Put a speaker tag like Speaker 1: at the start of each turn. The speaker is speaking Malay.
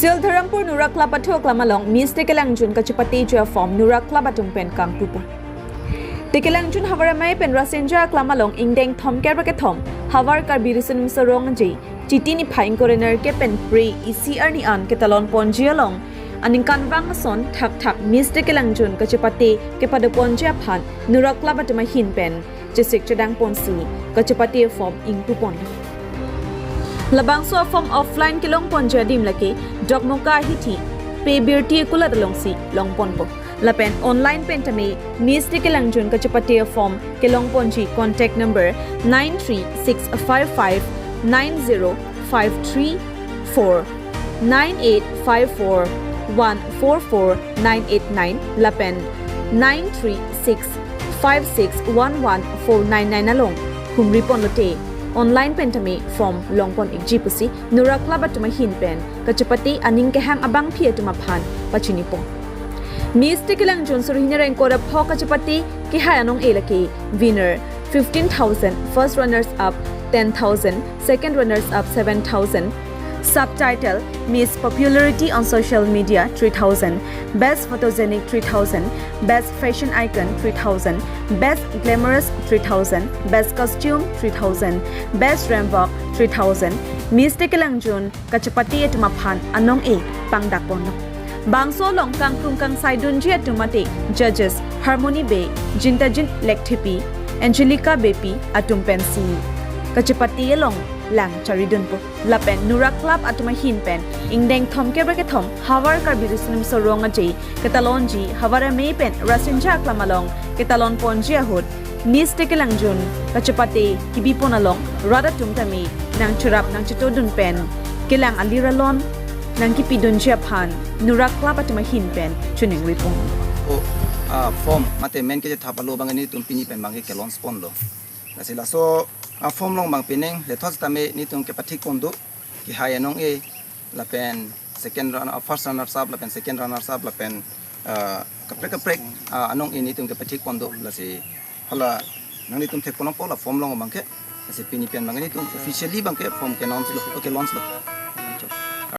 Speaker 1: Siltharampur Nurak Klapathok Lamalong Miss Tekelangjun kachepateji form Nurak Klabatung pen Kangpupo. Tekelangjun Havaramai pen Rasenja Klamalong Ingdeng Thom Kerbakathom Havar Karbirisun Sarong J Chitini Pine Coroner Kepen Pre ECR ni an Ketalon Ponjialong Aning Kanvangason Thak Thak Miss Tekelangjun kachepate kepada Ponjia Phan Nurak Klabatuma Hin pen Jesik Chedang Ponsi kachepate form ingpu pon. Labangso form offline kilong ponja dim laki dogmoka hiti pe birti kulat longsi longponpo lapen online pentame Miss Tekelangjun kachepate form kilong ponji contact number 936549053 9854 144 989 lapen 93656114999 along humripon lote online pentame form longpon igjipusi Nurak Klabatuma hin pen kachepati ningkehang abang phia tuma phan pachinipo Miss Tekelangjun surhinareng koda pho kachepati ki hayanong elaki winner 15,000 first runners up 10,000 second runners up 7,000 subtitle Miss Popularity on Social Media 3,000 Best Photogenic 3,000 Best Fashion Icon 3,000 Best Glamorous 3,000 Best Costume 3,000 Best Ramwalk 3,000 Miss Tekelangjun kachepati etumaphan anong pangdakpon Bangso long kang tung kang saidunji atumate judges Harmony Bay Jintajin Lekthepi Angelica Bepi atum pensi kachepati long lang charidun po lapen Nurak Club atuma hin pen ingdeng thom kebrakathom havar karbirisunum sorong ajay katalonji havara may pen rasinja klamalong katalon ponji ahut Miss Tekelangjun kachepate kibiponalong rada tumtami nang churap nang chitodun pen kilang aliralon nang kipidun japhan Nurak Club atuma hin pen chuning ripong
Speaker 2: form mate men ke thapalo bangani tumpini pen bangi kelon spondo lasila so form long bang pineng le thos tame ni tung ke pathik kondo ki hayanong la pen second runner first runner up la pen second runner up la pen kaprek anong ini tung ke pathik kondo la si hala nang ni tung thek kono pola form long bang ke la si pini pen bang ni tung officially bang ke form ke launch lo